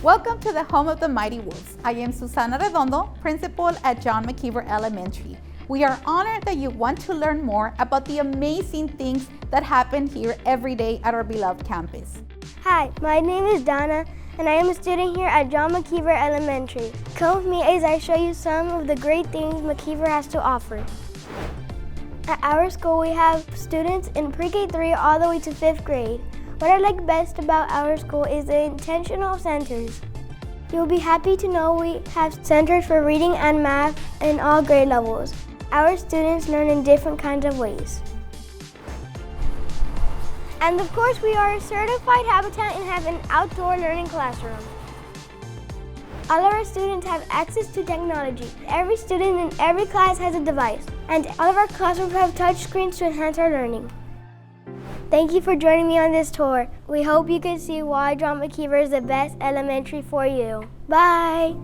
Welcome to the home of the Mighty Wolves. I am Susana Redondo, principal at John McKeever Elementary. We are honored that you want to learn more about the amazing things that happen here every day at our beloved campus. Hi, my name is Donna, and I am a student here at John McKeever Elementary. Come with me as I show you some of the great things McKeever has to offer. At our school, we have students in pre-K3 all the way to 5th grade. What I like best about our school is the intentional centers. You'll be happy to know we have centers for reading and math in all grade levels. Our students learn in different kinds of ways. And of course, we are a certified habitat and have an outdoor learning classroom. All of our students have access to technology. Every student in every class has a device, and all of our classrooms have touch screens to enhance our learning. Thank you for joining me on this tour. We hope you can see why John McKeever is the best elementary for you. Bye!